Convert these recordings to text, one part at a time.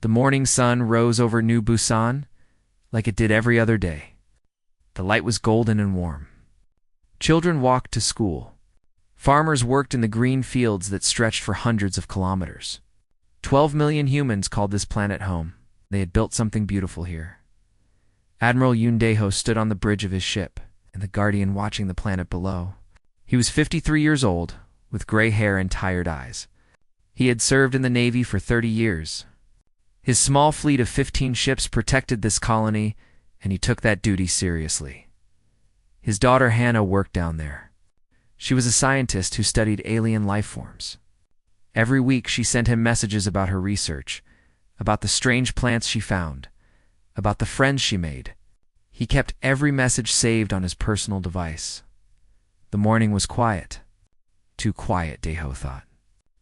The morning sun rose over New Busan like it did every other day. The light was golden and warm. Children walked to school. Farmers worked in the green fields that stretched for hundreds of kilometers. 12 million humans called this planet home. They had built something beautiful here. Admiral Yoon Dae-ho stood on the bridge of his ship, and the Guardian watching the planet below. He was 53 years old, with gray hair and tired eyes. He had served in the Navy for 30 years. His small fleet of 15 ships protected this colony, and he took that duty seriously. His daughter Hannah worked down there. She was a scientist who studied alien life forms. Every week she sent him messages about her research, about the strange plants she found, about the friends she made. He kept every message saved on his personal device. The morning was quiet. Too quiet, Dae-ho thought.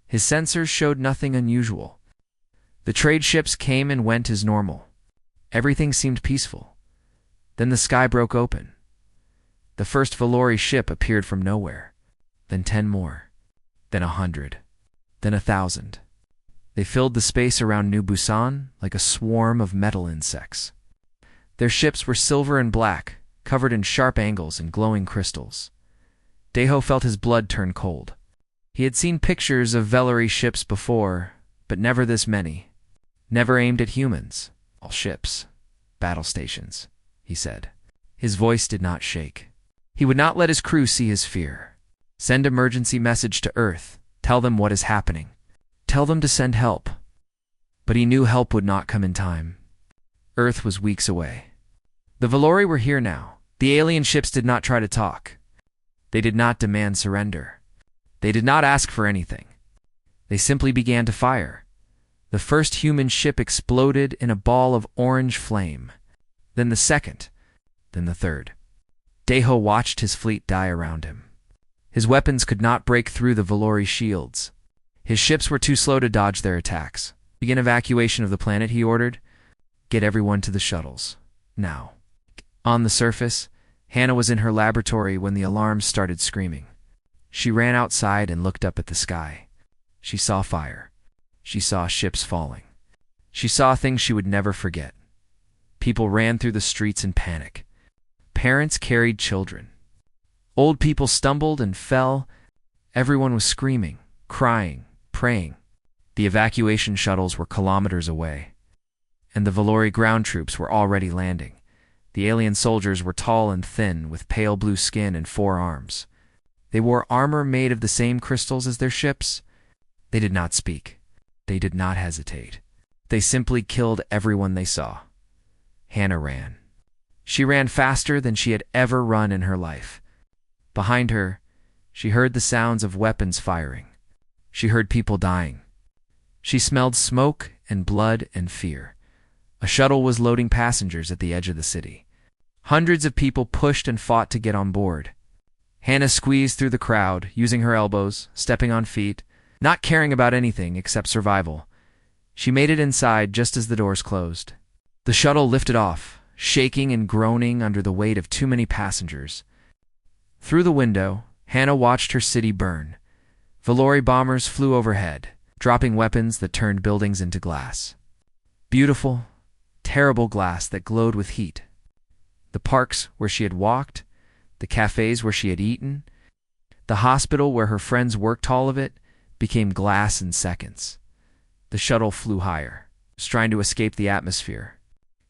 His sensors showed nothing unusual. The trade ships came and went as normal. Everything seemed peaceful. Then the sky broke open. The first Valori ship appeared from nowhere. Then 10 more. Then 100. Then 1,000. They filled the space around New Busan like a swarm of metal insects. Their ships were silver and black, covered in sharp angles and glowing crystals. Dae-ho felt his blood turn cold. He had seen pictures of Valori ships before, but never this many. Never aimed at humans. All ships. Battle stations, he said. His voice did not shake. He would not let his crew see his fear. Send emergency message to Earth. Tell them what is happening. Tell them to send help. But he knew help would not come in time. Earth was weeks away. The Valori were here now. The alien ships did not try to talk. They did not demand surrender. They did not ask for anything. They simply began to fire. The first human ship exploded in a ball of orange flame. Then the second. Then the third. Dae-ho watched his fleet die around him. His weapons could not break through the Valori shields. His ships were too slow to dodge their attacks. Begin evacuation of the planet, he ordered. Get everyone to the shuttles. Now. On the surface, Hannah was in her laboratory when the alarms started screaming. She ran outside and looked up at the sky. She saw fire. She saw ships falling. She saw things she would never forget. People ran through the streets in panic. Parents carried children. Old people stumbled and fell. Everyone was screaming, crying, praying. The evacuation shuttles were kilometers away. And the Valori ground troops were already landing. The alien soldiers were tall and thin, with pale blue skin and 4 arms. They wore armor made of the same crystals as their ships. They did not speak. They did not hesitate. They simply killed everyone they saw. Hannah ran. She ran faster than she had ever run in her life. Behind her, she heard the sounds of weapons firing. She heard people dying. She smelled smoke and blood and fear. A shuttle was loading passengers at the edge of the city. Hundreds of people pushed and fought to get on board. Hannah squeezed through the crowd, using her elbows, stepping on feet, not caring about anything except survival. She made it inside just as the doors closed. The shuttle lifted off, shaking and groaning under the weight of too many passengers. Through the window, Hannah watched her city burn. Valori bombers flew overhead, dropping weapons that turned buildings into glass. Beautiful, terrible glass that glowed with heat. The parks where she had walked, the cafes where she had eaten, the hospital where her friends worked, all of it became glass in seconds. The shuttle flew higher, trying to escape the atmosphere.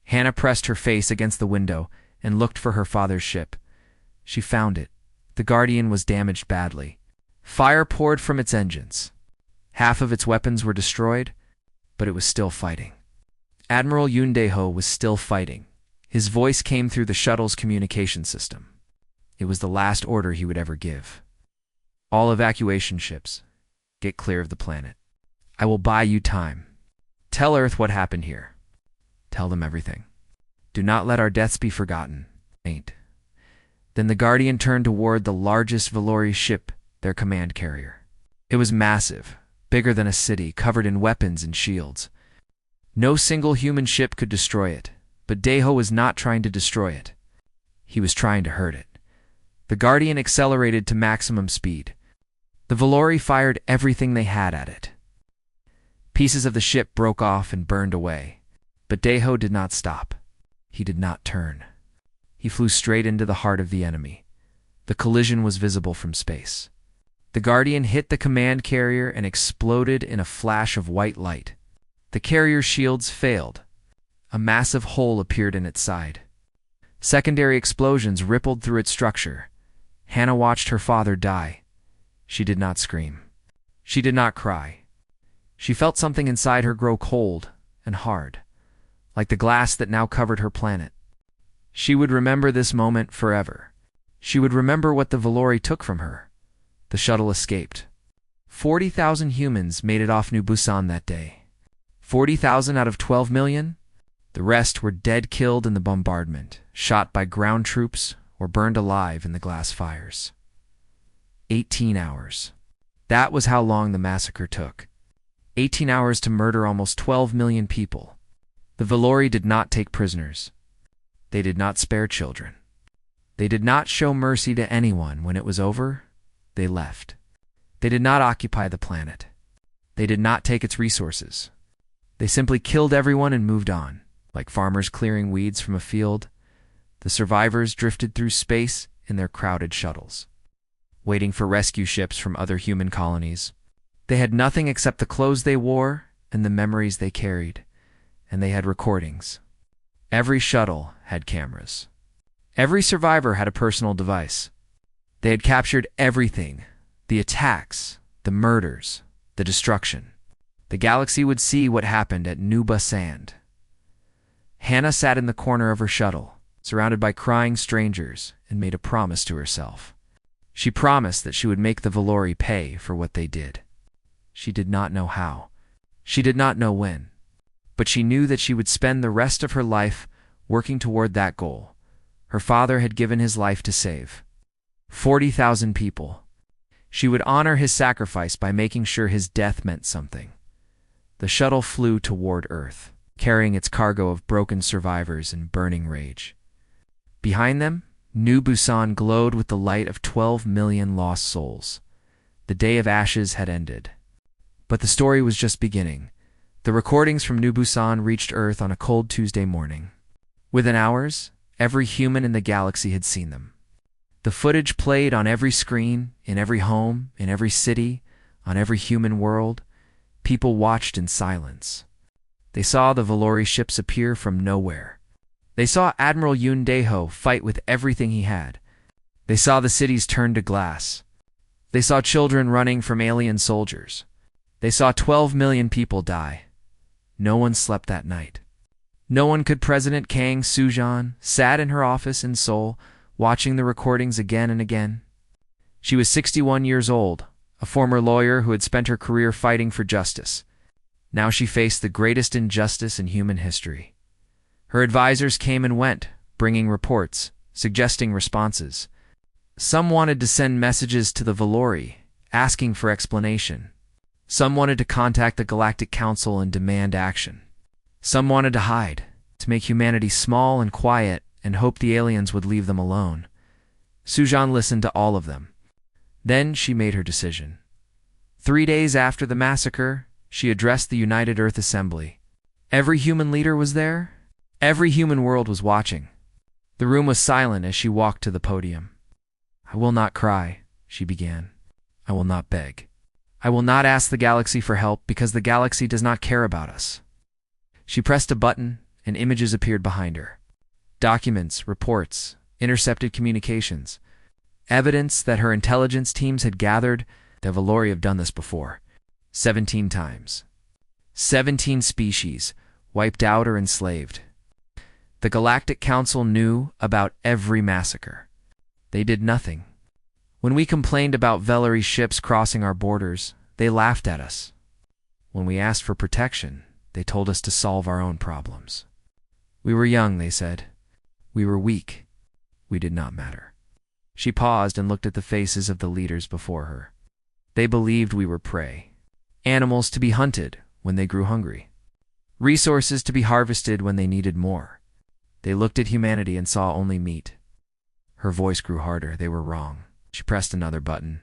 Hannah pressed her face against the window and looked for her father's ship. She found it. The Guardian was damaged badly. Fire poured from its engines. Half of its weapons were destroyed, but it was still fighting. Admiral Yoon Dae-ho was still fighting. His voice came through the shuttle's communication system. It was the last order he would ever give. All evacuation ships, get clear of the planet. I will buy you time. Tell Earth what happened here. Tell them everything. Do not let our deaths be forgotten. Ain't. Then the Guardian turned toward the largest Valori ship, their command carrier. It was massive, bigger than a city, covered in weapons and shields. No single human ship could destroy it, but Dae-ho was not trying to destroy it. He was trying to hurt it. The Guardian accelerated to maximum speed. The Valori fired everything they had at it. Pieces of the ship broke off and burned away. But Deho did not stop. He did not turn. He flew straight into the heart of the enemy. The collision was visible from space. The Guardian hit the command carrier and exploded in a flash of white light. The carrier's shields failed. A massive hole appeared in its side. Secondary explosions rippled through its structure. Hannah watched her father die. She did not scream. She did not cry. She felt something inside her grow cold and hard, like the glass that now covered her planet. She would remember this moment forever. She would remember what the Valori took from her. The shuttle escaped. 40,000 humans made it off New Busan that day. 40,000 out of 12 million? The rest were dead killed in the bombardment, shot by ground troops, or burned alive in the glass fires. 18 hours. That was how long the massacre took. 18 hours to murder almost 12 million people. The Valori did not take prisoners. They did not spare children. They did not show mercy to anyone. When it was over, they left. They did not occupy the planet. They did not take its resources. They simply killed everyone and moved on. Like farmers clearing weeds from a field, the survivors drifted through space in their crowded shuttles, waiting for rescue ships from other human colonies. They had nothing except the clothes they wore and the memories they carried, and they had recordings. Every shuttle had cameras. Every survivor had a personal device. They had captured everything: the attacks, the murders, the destruction. The galaxy would see what happened at New Busan. Hannah sat in the corner of her shuttle, surrounded by crying strangers, and made a promise to herself. She promised that she would make the Valori pay for what they did. She did not know how. She did not know when. But she knew that she would spend the rest of her life working toward that goal. Her father had given his life to save 40,000 people. She would honor his sacrifice by making sure his death meant something. The shuttle flew toward Earth, carrying its cargo of broken survivors and burning rage. Behind them, New Busan glowed with the light of 12 million lost souls. The day of ashes had ended. But the story was just beginning. The recordings from New Busan reached Earth on a cold Tuesday morning. Within hours, every human in the galaxy had seen them. The footage played on every screen, in every home, in every city, on every human world. People watched in silence. They saw the Valori ships appear from nowhere. They saw Admiral Yoon Daeho fight with everything he had. They saw the cities turn to glass. They saw children running from alien soldiers. They saw 12 million people die. No one slept that night. No one could. President Kang Soo-jeon sat in her office in Seoul, watching the recordings again and again. She was 61 years old, a former lawyer who had spent her career fighting for justice. Now she faced the greatest injustice in human history. Her advisors came and went, bringing reports, suggesting responses. Some wanted to send messages to the Valori, asking for explanation. Some wanted to contact the Galactic Council and demand action. Some wanted to hide, to make humanity small and quiet and hope the aliens would leave them alone. Soo-jeon listened to all of them. Then she made her decision. 3 days after the massacre, she addressed the United Earth Assembly. Every human leader was there. Every human world was watching. The room was silent as she walked to the podium. "I will not cry," she began. "I will not beg. I will not ask the galaxy for help because the galaxy does not care about us." She pressed a button and images appeared behind her. Documents, reports, intercepted communications. Evidence that her intelligence teams had gathered. The Valori have done this before. 17 times. 17 species, wiped out or enslaved. The Galactic Council knew about every massacre. They did nothing. When we complained about Valori ships crossing our borders, they laughed at us. When we asked for protection, they told us to solve our own problems. We were young, they said. We were weak. We did not matter. She paused and looked at the faces of the leaders before her. They believed we were prey. Animals to be hunted when they grew hungry. Resources to be harvested when they needed more. They looked at humanity and saw only meat. Her voice grew harder. They were wrong. She pressed another button.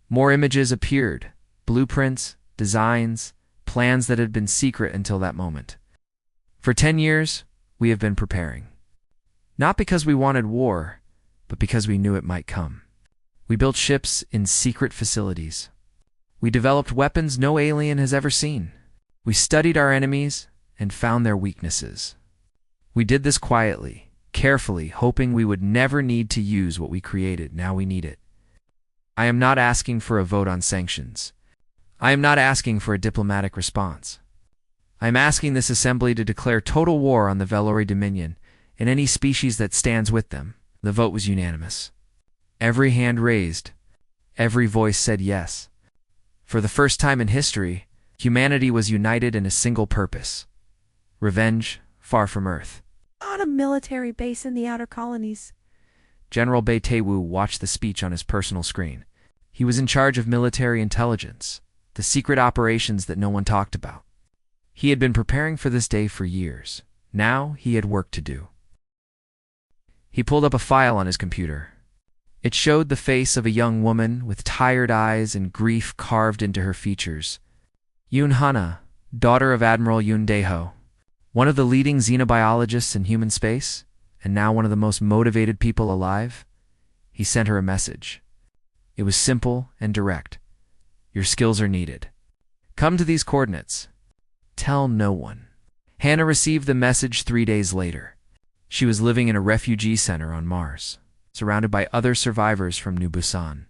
More images appeared. Blueprints, designs, plans that had been secret until that moment. For 10 years, we have been preparing. Not because we wanted war, but because we knew it might come. We built ships in secret facilities. We developed weapons no alien has ever seen. We studied our enemies and found their weaknesses. We did this quietly, carefully, hoping we would never need to use what we created. Now we need it. I am not asking for a vote on sanctions. I am not asking for a diplomatic response. I am asking this assembly to declare total war on the Valori Dominion and any species that stands with them. The vote was unanimous. Every hand raised. Every voice said yes. For the first time in history, humanity was united in a single purpose. Revenge, far from Earth. On a military base in the outer colonies. General Bei Teiwu watched the speech on his personal screen. He was in charge of military intelligence, the secret operations that no one talked about. He had been preparing for this day for years. Now he had work to do. He pulled up a file on his computer. It showed the face of a young woman with tired eyes and grief carved into her features. Yoon Hana, daughter of Admiral Yoon Dae-ho, one of the leading xenobiologists in human space, and now one of the most motivated people alive. He sent her a message. It was simple and direct. Your skills are needed. Come to these coordinates. Tell no one. Hannah received the message 3 days later. She was living in a refugee center on Mars, surrounded by other survivors from New Busan.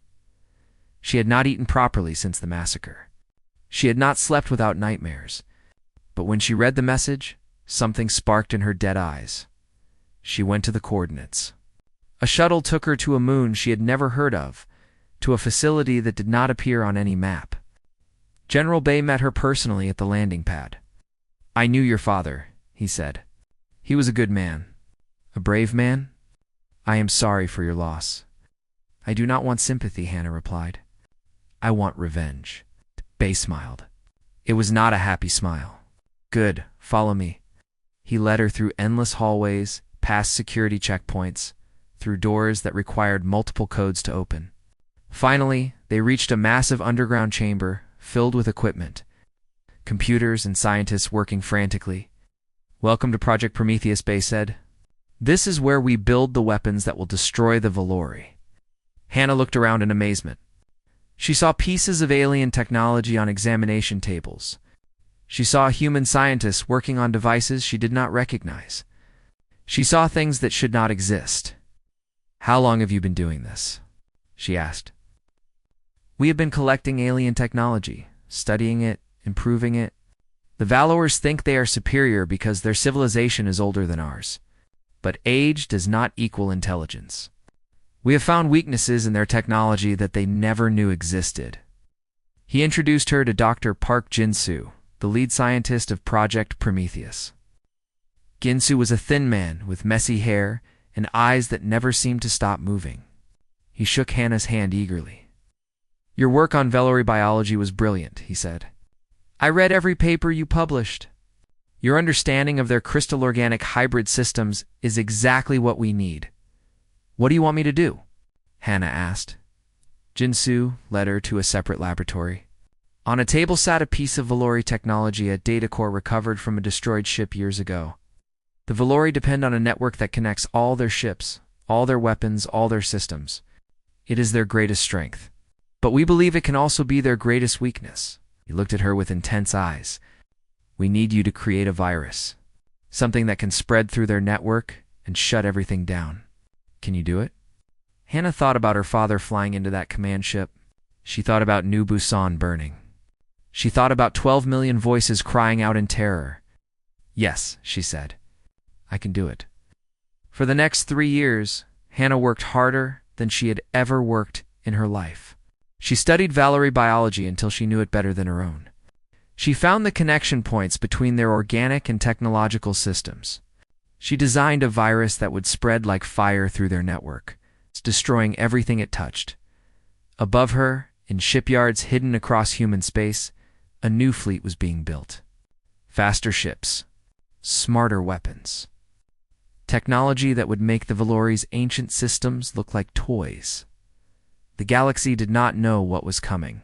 She had not eaten properly since the massacre. She had not slept without nightmares. But when she read the message, something sparked in her dead eyes. She went to the coordinates. A shuttle took her to a moon she had never heard of, to a facility that did not appear on any map. General Bei met her personally at the landing pad. I knew your father, he said. He was a good man. A brave man? I am sorry for your loss. I do not want sympathy, Hannah replied. I want revenge. Bei smiled. It was not a happy smile. Good, follow me. He led her through endless hallways, past security checkpoints, through doors that required multiple codes to open. Finally, they reached a massive underground chamber filled with equipment. Computers and scientists working frantically. Welcome to Project Prometheus, Bei said. This is where we build the weapons that will destroy the Valori. Hannah looked around in amazement. She saw pieces of alien technology on examination tables. She saw human scientists working on devices she did not recognize. She saw things that should not exist. How long have you been doing this? She asked. We have been collecting alien technology, studying it, improving it. The Valors think they are superior because their civilization is older than ours. But age does not equal intelligence. We have found weaknesses in their technology that they never knew existed. He introduced her to Dr. Park Jin-soo, the lead scientist of Project Prometheus. Ginsu was a thin man with messy hair and eyes that never seemed to stop moving. He shook Hannah's hand eagerly. Your work on Valori biology was brilliant, he said. I read every paper you published. Your understanding of their crystal organic hybrid systems is exactly what we need. What do you want me to do? Hannah asked. Jin-soo led her to a separate laboratory. On a table sat a piece of Valori technology a data core recovered from a destroyed ship years ago. The Valori depend on a network that connects all their ships, all their weapons, all their systems. It is their greatest strength. But we believe it can also be their greatest weakness. He looked at her with intense eyes. We need you to create a virus, something that can spread through their network and shut everything down. Can you do it? Hannah thought about her father flying into that command ship. She thought about New Busan burning. She thought about 12 million voices crying out in terror. Yes, she said. I can do it. For the next 3 years, Hannah worked harder than she had ever worked in her life. She studied Valori biology until she knew it better than her own. She found the connection points between their organic and technological systems. She designed a virus that would spread like fire through their network, destroying everything it touched. Above her, in shipyards hidden across human space, a new fleet was being built. Faster ships, smarter weapons. Technology that would make the Valori's ancient systems look like toys. The galaxy did not know what was coming.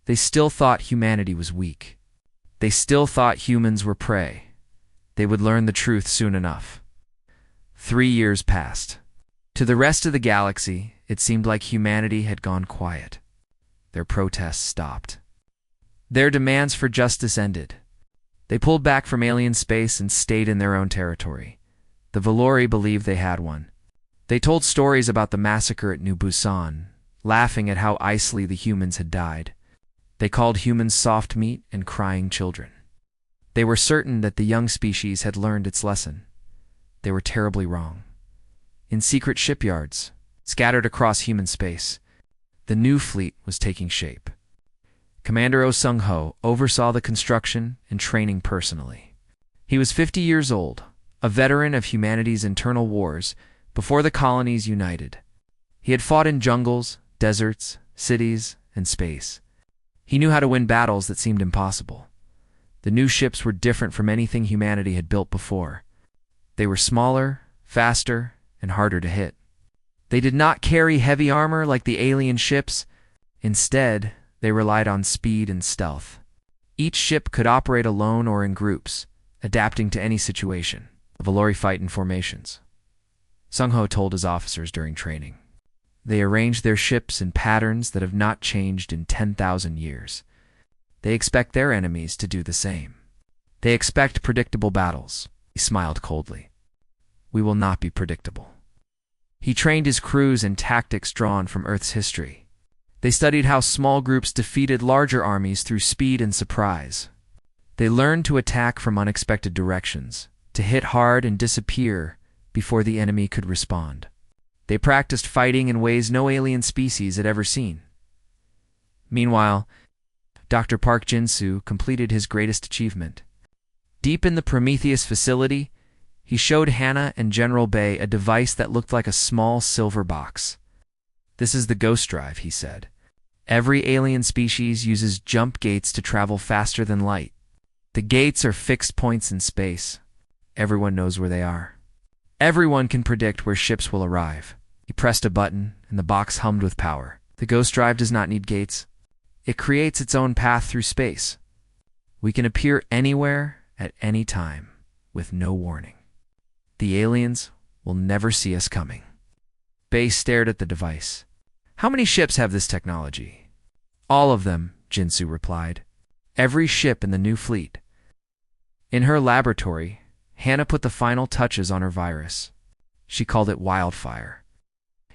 They still thought humanity was weak. They still thought humans were prey. They would learn the truth soon enough. 3 years passed. To the rest of the galaxy, it seemed like humanity had gone quiet. Their protests stopped. Their demands for justice ended. They pulled back from alien space and stayed in their own territory. The Valori believed they had one. They told stories about the massacre at New Busan, laughing at how icily the humans had died. They called humans soft meat and crying children. They were certain that the young species had learned its lesson. They were terribly wrong. In secret shipyards, scattered across human space, the new fleet was taking shape. Commander Oh Sung-ho oversaw the construction and training personally. He was 50 years old, a veteran of humanity's internal wars before the colonies united. He had fought in jungles, deserts, cities, and space. He knew how to win battles that seemed impossible. The new ships were different from anything humanity had built before. They were smaller, faster, and harder to hit. They did not carry heavy armor like the alien ships. Instead, they relied on speed and stealth. Each ship could operate alone or in groups, adapting to any situation. The Valori fight in formations. Sung-ho told his officers during training. They arrange their ships in patterns that have not changed in 10,000 years. They expect their enemies to do the same. They expect predictable battles. He smiled coldly. We will not be predictable. He trained his crews in tactics drawn from Earth's history. They studied how small groups defeated larger armies through speed and surprise. They learned to attack from unexpected directions, to hit hard and disappear before the enemy could respond. They practiced fighting in ways no alien species had ever seen. Meanwhile, Dr. Park Jin-soo completed his greatest achievement. Deep in the Prometheus facility, he showed Hannah and General Bay a device that looked like a small silver box. This is the Ghost Drive, he said. Every alien species uses jump gates to travel faster than light. The gates are fixed points in space. Everyone knows where they are. Everyone can predict where ships will arrive. He pressed a button, and the box hummed with power. The Ghost Drive does not need gates. It creates its own path through space. We can appear anywhere at any time, with no warning. The aliens will never see us coming. Bay stared at the device. How many ships have this technology? All of them, Jin-soo replied. Every ship in the new fleet. In her laboratory, Hannah put the final touches on her virus. She called it Wildfire.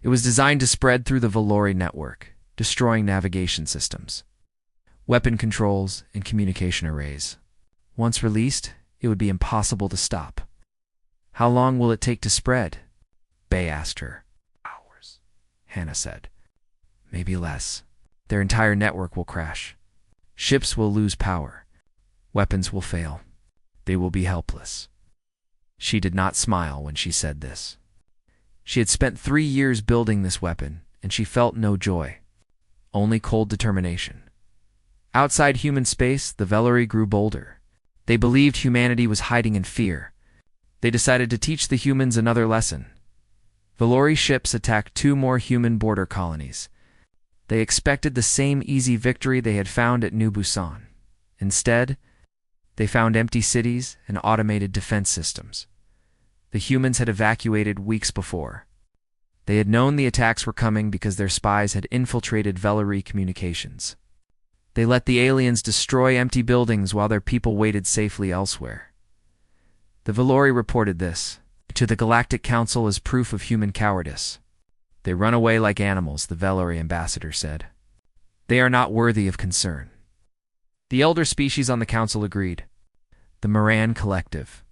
It was designed to spread through the Valori network, destroying navigation systems, weapon controls, and communication arrays. Once released, it would be impossible to stop. How long will it take to spread? Bay asked her. Hours, Hannah said. Maybe less. Their entire network will crash. Ships will lose power. Weapons will fail. They will be helpless. She did not smile when she said this. She had spent 3 years building this weapon, and she felt no joy, only cold determination. Outside human space, the Valori grew bolder. They believed humanity was hiding in fear. They decided to teach the humans another lesson. Valori ships attacked 2 more human border colonies. They expected the same easy victory they had found at New Busan. Instead, they found empty cities and automated defense systems. The humans had evacuated weeks before. They had known the attacks were coming because their spies had infiltrated Valori communications. They let the aliens destroy empty buildings while their people waited safely elsewhere. The Valori reported this to the Galactic Council as proof of human cowardice. They run away like animals, the Valori ambassador said. They are not worthy of concern. The elder species on the council agreed. The Moran Collective,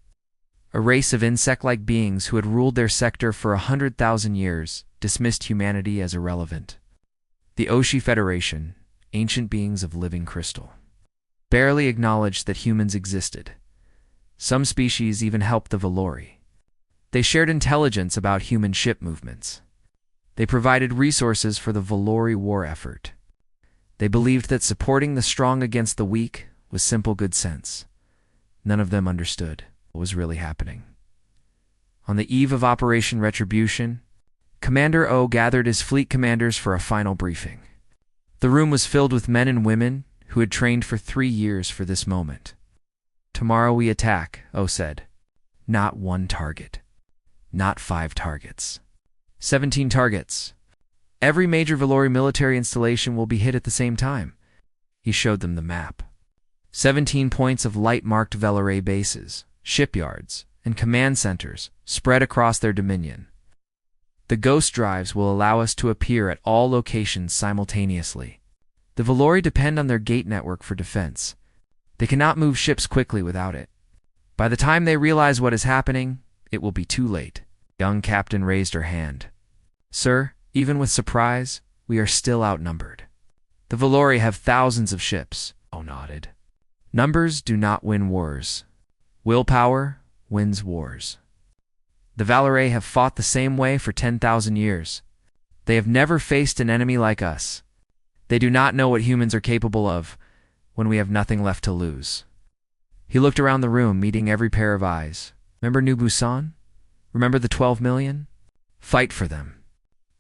a race of insect-like beings who had ruled their sector for 100,000 years, dismissed humanity as irrelevant. The Oshi Federation, ancient beings of living crystal, barely acknowledged that humans existed. Some species even helped the Valori. They shared intelligence about human ship movements. They provided resources for the Valori war effort. They believed that supporting the strong against the weak was simple good sense. None of them understood what was really happening. On the eve of Operation Retribution, Commander O gathered his fleet commanders for a final briefing. The room was filled with men and women who had trained for 3 years for this moment. Tomorrow we attack, O said. Not one target. Not 5 targets. 17 targets. Every major Valori military installation will be hit at the same time. He showed them the map. 17 points of light-marked Valore bases, shipyards, and command centers spread across their dominion. The ghost drives will allow us to appear at all locations simultaneously. The Valori depend on their gate network for defense. They cannot move ships quickly without it. By the time they realize what is happening, it will be too late. Young captain raised her hand. Sir, even with surprise, we are still outnumbered. The Valori have thousands of ships. O nodded. Numbers do not win wars. Willpower wins wars. The Valore have fought the same way for 10,000 years. They have never faced an enemy like us. They do not know what humans are capable of when we have nothing left to lose. He looked around the room, meeting every pair of eyes. Remember New Busan? Remember the 12 million? Fight for them.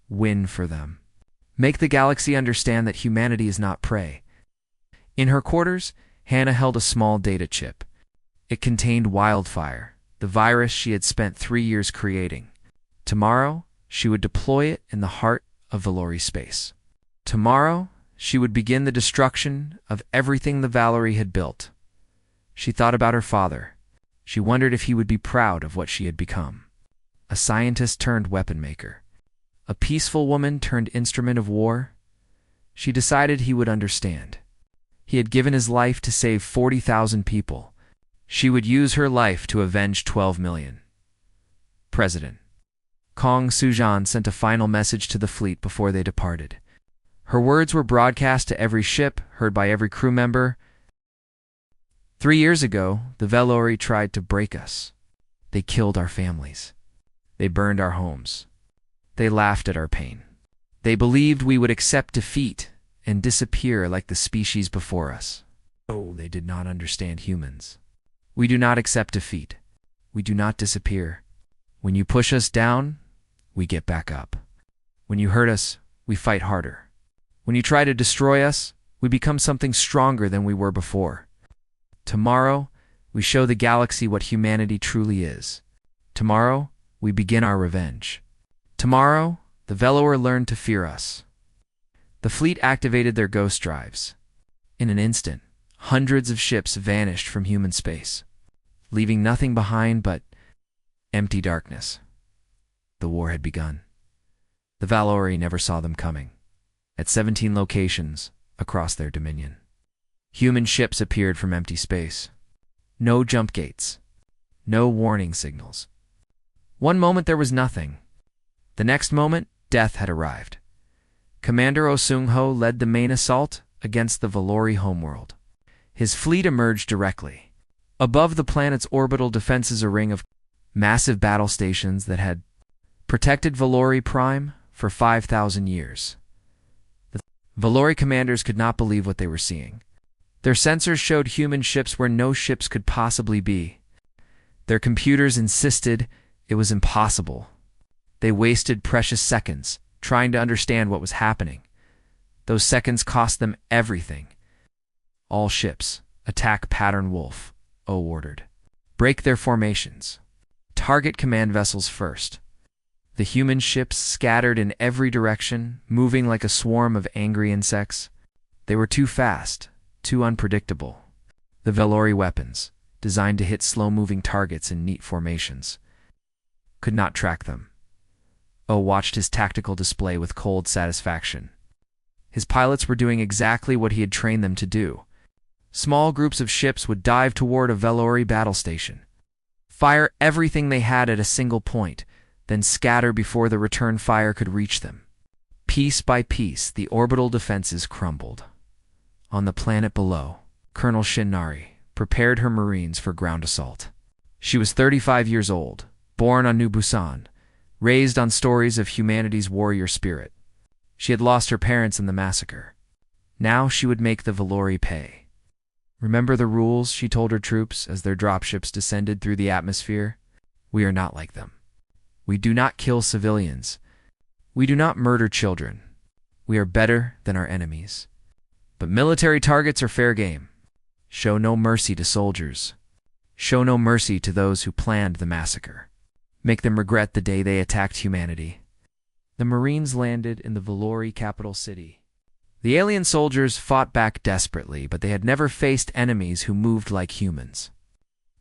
Win for them. Make the galaxy understand that humanity is not prey. In her quarters, Hannah held a small data chip. It contained Wildfire, the virus she had spent 3 years creating. Tomorrow, she would deploy it in the heart of Valori space. Tomorrow, she would begin the destruction of everything the Valori had built. She thought about her father. She wondered if he would be proud of what she had become. A scientist turned weapon maker. A peaceful woman turned instrument of war. She decided he would understand. He had given his life to save 40,000 people. She would use her life to avenge 12 million. President. Kong Sujan sent a final message to the fleet before they departed. Her words were broadcast to every ship, heard by every crew member. 3 years ago, the Valori tried to break us. They killed our families. They burned our homes. They laughed at our pain. They believed we would accept defeat and disappear like the species before us. Oh, they did not understand humans. We do not accept defeat. We do not disappear. When you push us down, we get back up. When you hurt us, we fight harder. When you try to destroy us, we become something stronger than we were before. Tomorrow, we show the galaxy what humanity truly is. Tomorrow, we begin our revenge. Tomorrow, the Velor learned to fear us. The fleet activated their ghost drives. In an instant, hundreds of ships vanished from human space, leaving nothing behind but empty darkness. The war had begun. The Valori never saw them coming. At 17 locations across their dominion, human ships appeared from empty space. No jump gates. No warning signals. One moment there was nothing. The next moment, death had arrived. Commander Osung-ho led the main assault against the Valori homeworld. His fleet emerged directly. Above the planet's orbital defenses, a ring of massive battle stations that had protected Valori Prime for 5,000 years. The Valori commanders could not believe what they were seeing. Their sensors showed human ships where no ships could possibly be. Their computers insisted it was impossible. They wasted precious seconds trying to understand what was happening. Those seconds cost them everything. All ships, attack Pattern Wolf, O ordered. Break their formations. Target command vessels first. The human ships scattered in every direction, moving like a swarm of angry insects. They were too fast, too unpredictable. The Valori weapons, designed to hit slow-moving targets in neat formations, could not track them. O watched his tactical display with cold satisfaction. His pilots were doing exactly what he had trained them to do. Small groups of ships would dive toward a Valori battle station, fire everything they had at a single point, then scatter before the return fire could reach them. Piece by piece, the orbital defenses crumbled. On the planet below, Colonel Shinari prepared her Marines for ground assault. She was 35 years old, born on New Busan, raised on stories of humanity's warrior spirit. She had lost her parents in the massacre. Now she would make the Valori pay. Remember the rules, she told her troops as their dropships descended through the atmosphere? We are not like them. We do not kill civilians. We do not murder children. We are better than our enemies. But military targets are fair game. Show no mercy to soldiers. Show no mercy to those who planned the massacre. Make them regret the day they attacked humanity. The Marines landed in the Valori capital city. The alien soldiers fought back desperately, but they had never faced enemies who moved like humans.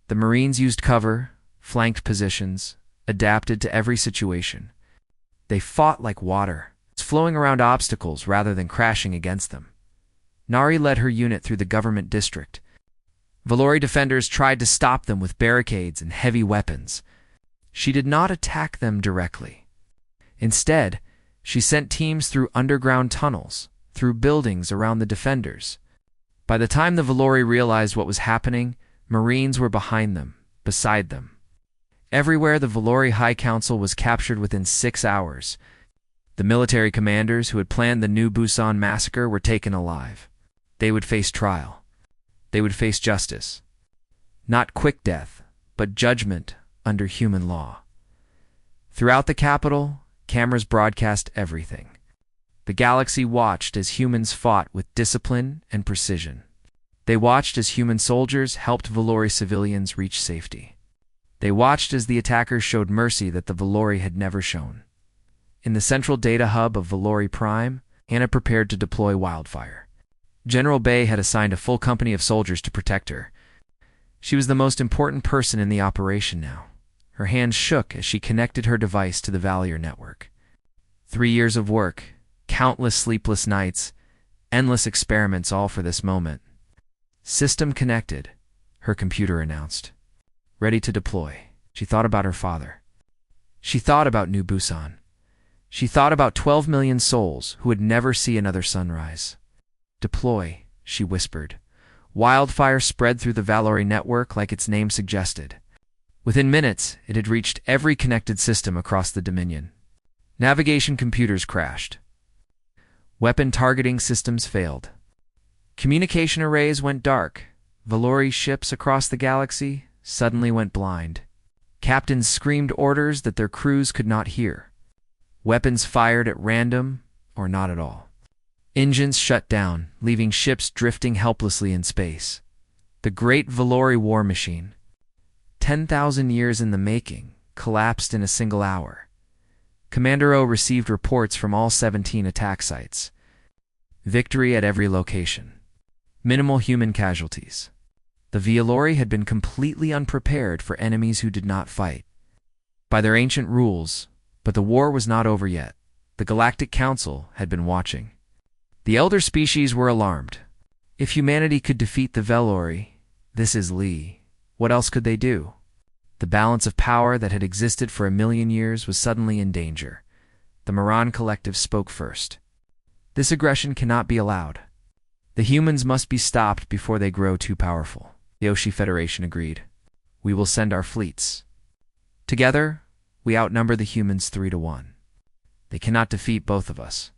The Marines used cover, flanked positions, adapted to every situation. They fought like water, flowing around obstacles rather than crashing against them. Nari led her unit through the government district. Valori defenders tried to stop them with barricades and heavy weapons. She did not attack them directly. Instead, she sent teams through underground tunnels, through buildings around the defenders. By the time the Valori realized what was happening, Marines were behind them, beside them. Everywhere the Valori High Council was captured within 6 hours. The military commanders who had planned the New Busan massacre were taken alive. They would face trial. They would face justice. Not quick death, but judgment under human law. Throughout the capital, cameras broadcast everything. The galaxy watched as humans fought with discipline and precision. They watched as human soldiers helped Valori civilians reach safety. They watched as the attackers showed mercy that the Valori had never shown. In the central data hub of Valori Prime, Anna prepared to deploy Wildfire. General Bay had assigned a full company of soldiers to protect her. She was the most important person in the operation now. Her hands shook as she connected her device to the Valier network. 3 years of work, countless sleepless nights, endless experiments, all for this moment. System connected, her computer announced. Ready to deploy. She thought about her father. She thought about New Busan. She thought about 12 million souls who would never see another sunrise. Deploy, she whispered. Wildfire spread through the Valori network like its name suggested. Within minutes, it had reached every connected system across the Dominion. Navigation computers crashed. Weapon targeting systems failed. Communication arrays went dark. Valori ships across the galaxy suddenly went blind. Captains screamed orders that their crews could not hear. Weapons fired at random or not at all. Engines shut down, leaving ships drifting helplessly in space. The great Valori war machine, 10,000 years in the making, collapsed in a single hour. Commander O received reports from all 17 attack sites. Victory at every location. Minimal human casualties. The Valori had been completely unprepared for enemies who did not fight. By their ancient rules, but the war was not over yet. The Galactic Council had been watching. The elder species were alarmed. If humanity could defeat the Valori, this is Lee, what else could they do? The balance of power that had existed for 1,000,000 years was suddenly in danger. The Moran Collective spoke first. This aggression cannot be allowed. The humans must be stopped before they grow too powerful. The Oshi Federation agreed. We will send our fleets. Together, we outnumber the humans 3-1. They cannot defeat both of us.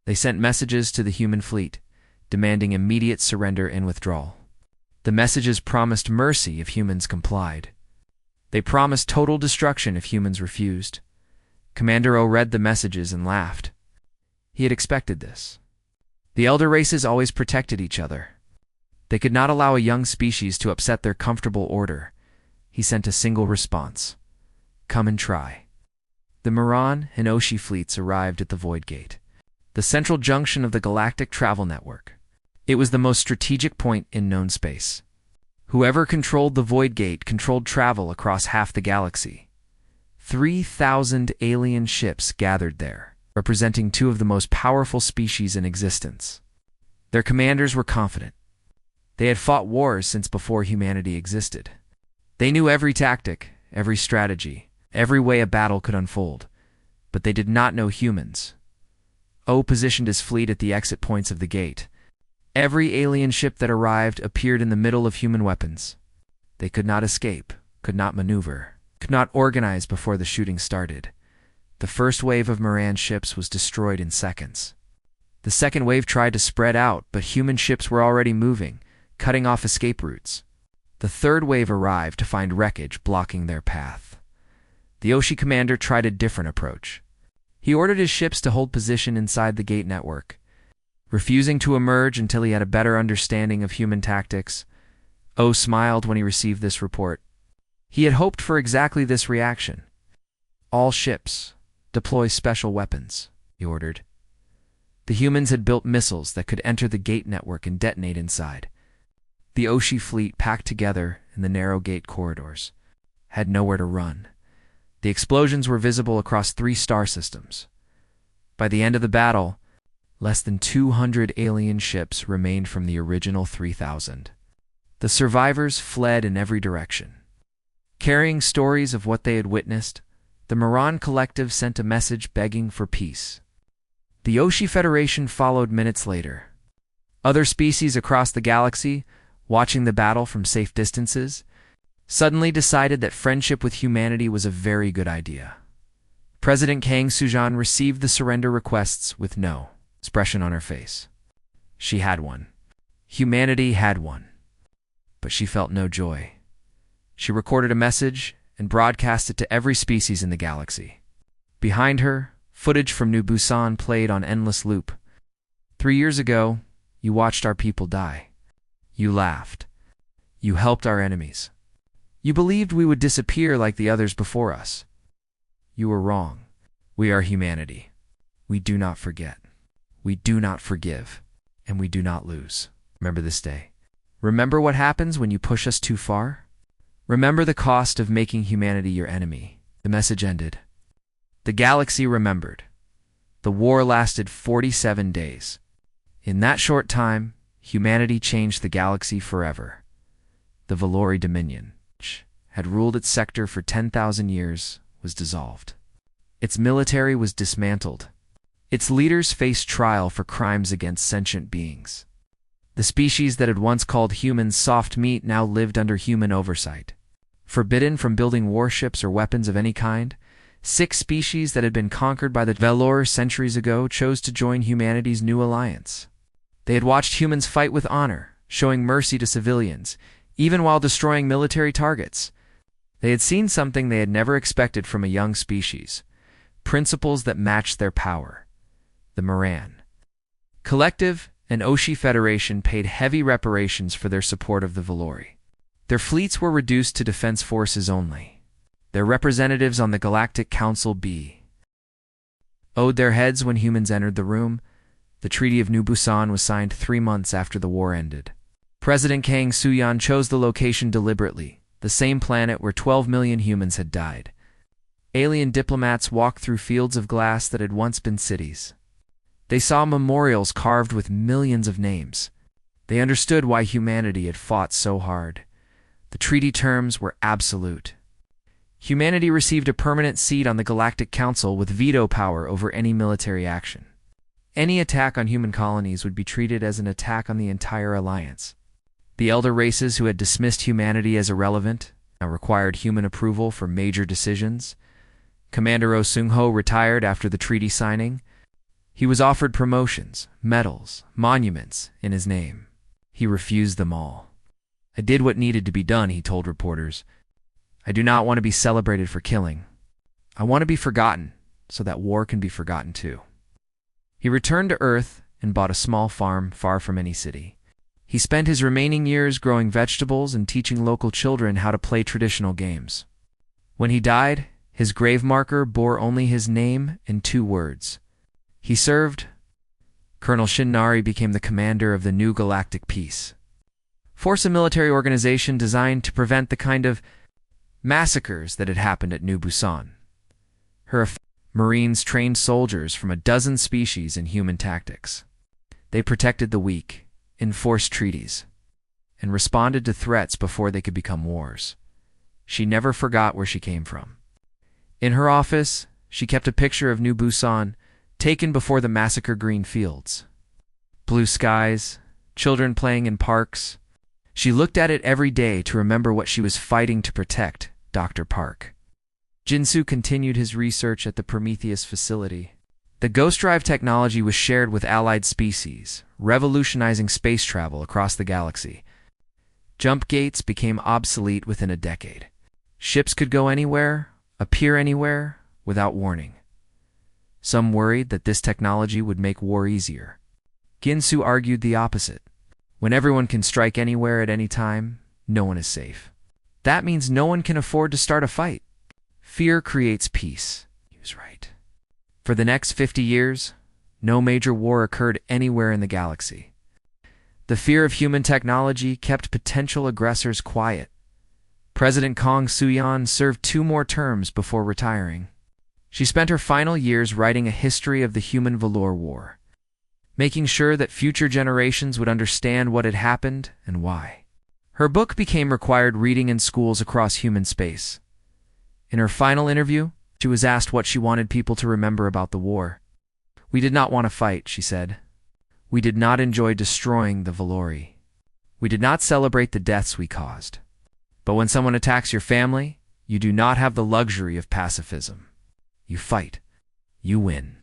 They sent messages to the human fleet, demanding immediate surrender and withdrawal. The messages promised mercy if humans complied. They promised total destruction if humans refused. Commander O read the messages and laughed. He had expected this. The elder races always protected each other. They could not allow a young species to upset their comfortable order. He sent a single response. Come and try. The Moran and Oshi fleets arrived at the Void Gate, the central junction of the galactic travel network. It was the most strategic point in known space. Whoever controlled the Void Gate controlled travel across half the galaxy. 3,000 alien ships gathered there, representing 2 of the most powerful species in existence. Their commanders were confident. They had fought wars since before humanity existed. They knew every tactic, every strategy, every way a battle could unfold, but they did not know humans. O positioned his fleet at the exit points of the gate. Every alien ship that arrived appeared in the middle of human weapons. They could not escape, could not maneuver, could not organize before the shooting started. The first wave of Moran ships was destroyed in seconds. The second wave tried to spread out, but human ships were already moving, cutting off escape routes. The third wave arrived to find wreckage blocking their path. The Oshi commander tried a different approach. He ordered his ships to hold position inside the gate network. Refusing to emerge until he had a better understanding of human tactics, O smiled when he received this report. He had hoped for exactly this reaction. "All ships, deploy special weapons," he ordered. The humans had built missiles that could enter the gate network and detonate inside. The Oshi fleet, packed together in the narrow gate corridors, had nowhere to run. The explosions were visible across 3 star systems. By the end of the battle, less than 200 alien ships remained from the original 3,000. The survivors fled in every direction. Carrying stories of what they had witnessed, the Moran Collective sent a message begging for peace. The Oshi Federation followed minutes later. Other species across the galaxy, watching the battle from safe distances, suddenly decided that friendship with humanity was a very good idea. President Kang Sujan received the surrender requests with no expression on her face. She had one. Humanity had one. But she felt no joy. She recorded a message and broadcast it to every species in the galaxy. Behind her, footage from New Busan played on endless loop. 3 years ago, you watched our people die. You laughed. You helped our enemies. You believed we would disappear like the others before us. You were wrong. We are humanity. We do not forget. We do not forgive. And we do not lose. Remember this day. Remember what happens when you push us too far? Remember the cost of making humanity your enemy. The message ended. The galaxy remembered. The war lasted 47 days. In that short time, humanity changed the galaxy forever. The Valori Dominion, which had ruled its sector for 10,000 years, was dissolved. Its military was dismantled. Its leaders faced trial for crimes against sentient beings. The species that had once called humans soft meat now lived under human oversight. Forbidden from building warships or weapons of any kind, 6 species that had been conquered by the Valor centuries ago chose to join humanity's new alliance. They had watched humans fight with honor, showing mercy to civilians, even while destroying military targets. They had seen something they had never expected from a young species: principles that matched their power. The Moran Collective and Oshi Federation paid heavy reparations for their support of the Valori. Their fleets were reduced to defense forces only. Their representatives on the Galactic Council owed their heads when humans entered the room. The Treaty of New Busan was signed 3 months after the war ended. President Kang Suyan chose the location deliberately, the same planet where 12 million humans had died. Alien diplomats walked through fields of glass that had once been cities. They saw memorials carved with millions of names. They understood why humanity had fought so hard. The treaty terms were absolute. Humanity received a permanent seat on the Galactic Council with veto power over any military action. Any attack on human colonies would be treated as an attack on the entire alliance. The elder races who had dismissed humanity as irrelevant now required human approval for major decisions. Commander Oh Seung-ho retired after the treaty signing. He was offered promotions, medals, monuments in his name. He refused them all. "I did what needed to be done," he told reporters. "I do not want to be celebrated for killing. I want to be forgotten so that war can be forgotten too." He returned to Earth and bought a small farm far from any city. He spent his remaining years growing vegetables and teaching local children how to play traditional games. When he died, his grave marker bore only his name and 2 words. He served. Colonel Shin-Nari became the commander of the New Galactic Peace Force, a military organization designed to prevent the kind of massacres that had happened at New Busan. Her Marines trained soldiers from a dozen species in human tactics. They protected the weak, enforced treaties, and responded to threats before they could become wars. She never forgot where she came from. In her office, she kept a picture of New Busan, taken before the Massacre green fields. Blue skies, children playing in parks. She looked at it every day to remember what she was fighting to protect, Dr. Park. Jinsu continued his research at the Prometheus facility. The ghost drive technology was shared with allied species, revolutionizing space travel across the galaxy. Jump gates became obsolete within a decade. Ships could go anywhere, appear anywhere, without warning. Some worried that this technology would make war easier. Ginsu argued the opposite. When everyone can strike anywhere at any time, no one is safe. That means no one can afford to start a fight. Fear creates peace. He was right. For the next 50 years, no major war occurred anywhere in the galaxy. The fear of human technology kept potential aggressors quiet. President Kong Suyan served 2 more terms before retiring. She spent her final years writing a history of the human Valor War, making sure that future generations would understand what had happened and why. Her book became required reading in schools across human space. In her final interview, she was asked what she wanted people to remember about the war. "We did not want to fight," she said. "We did not enjoy destroying the Valori. We did not celebrate the deaths we caused. But when someone attacks your family, you do not have the luxury of pacifism. You fight. You win.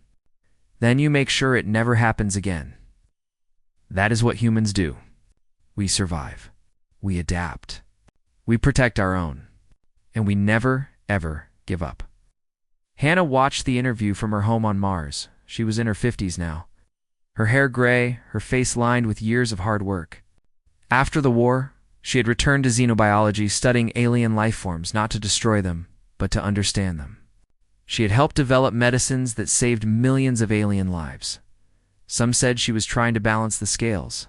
Then you make sure it never happens again. That is what humans do. We survive. We adapt. We protect our own. And we never, ever give up." Hannah watched the interview from her home on Mars. She was in her 50s now. Her hair gray, her face lined with years of hard work. After the war, she had returned to xenobiology, studying alien life forms, not to destroy them, but to understand them. She had helped develop medicines that saved millions of alien lives. Some said she was trying to balance the scales.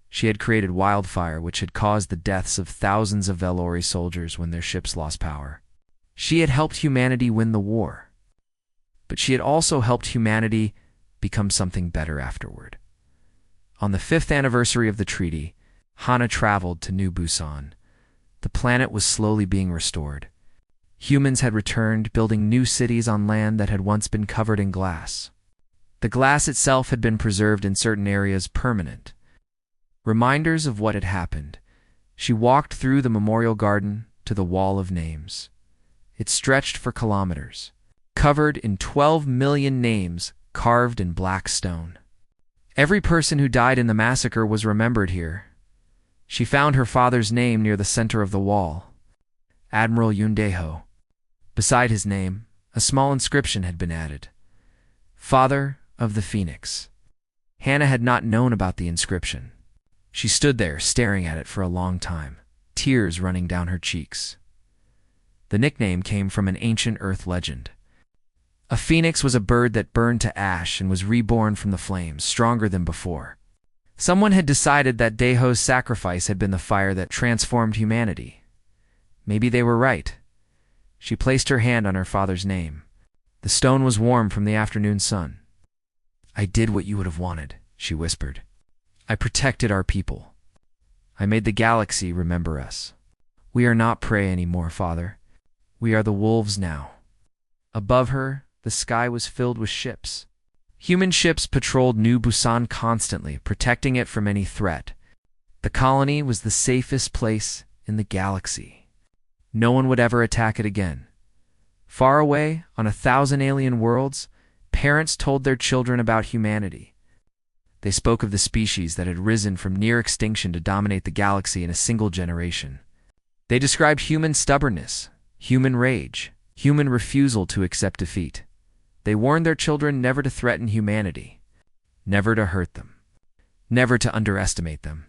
She had created wildfire, which had caused the deaths of thousands of Valori soldiers when their ships lost power. She had helped humanity win the war. But she had also helped humanity become something better afterward. On the 5th anniversary of the treaty, Hannah traveled to New Busan. The planet was slowly being restored. Humans had returned, building new cities on land that had once been covered in glass. The glass itself had been preserved in certain areas permanent. Reminders of what had happened. She walked through the memorial garden to the Wall of Names. It stretched for kilometers, covered in 12 million names carved in black stone. Every person who died in the massacre was remembered here. She found her father's name near the center of the wall, Admiral Yundeho. Beside his name, a small inscription had been added, "Father of the Phoenix." Hannah had not known about the inscription. She stood there staring at it for a long time, tears running down her cheeks. The nickname came from an ancient Earth legend. A phoenix was a bird that burned to ash and was reborn from the flames, stronger than before. Someone had decided that Deho's sacrifice had been the fire that transformed humanity. Maybe they were right. She placed her hand on her father's name. The stone was warm from the afternoon sun. "I did what you would have wanted," she whispered. "I protected our people. I made the galaxy remember us. We are not prey anymore, Father. We are the wolves now." Above her, the sky was filled with ships. Human ships patrolled New Busan constantly, protecting it from any threat. The colony was the safest place in the galaxy. No one would ever attack it again. Far away, on 1,000 alien worlds, parents told their children about humanity. They spoke of the species that had risen from near extinction to dominate the galaxy in a single generation. They described human stubbornness, human rage, human refusal to accept defeat. They warned their children never to threaten humanity, never to hurt them, never to underestimate them.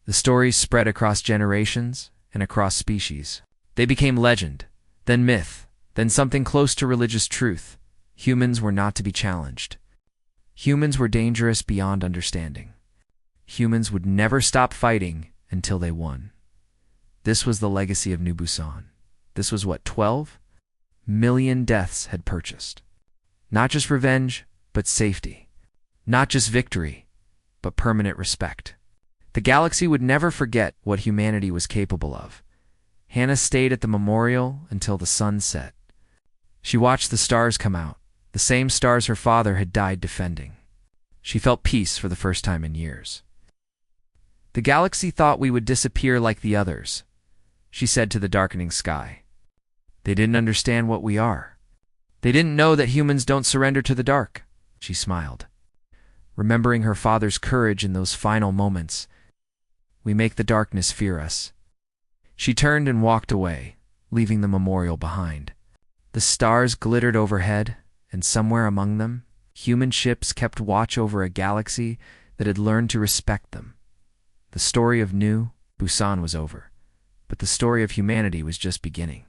The stories spread across generations and across species. They became legend, then myth, then something close to religious truth. Humans were not to be challenged. Humans were dangerous beyond understanding. Humans would never stop fighting until they won. This was the legacy of New Busan. This was what 12 million deaths had purchased. Not just revenge, but safety. Not just victory, but permanent respect. The galaxy would never forget what humanity was capable of. Hannah stayed at the memorial until the sun set. She watched the stars come out, the same stars her father had died defending. She felt peace for the first time in years. "The galaxy thought we would disappear like the others," she said to the darkening sky. "They didn't understand what we are. They didn't know that humans don't surrender to the dark." She smiled, remembering her father's courage in those final moments. "We make the darkness fear us." She turned and walked away, leaving the memorial behind. The stars glittered overhead, and somewhere among them, human ships kept watch over a galaxy that had learned to respect them. The story of New Busan was over, but the story of humanity was just beginning.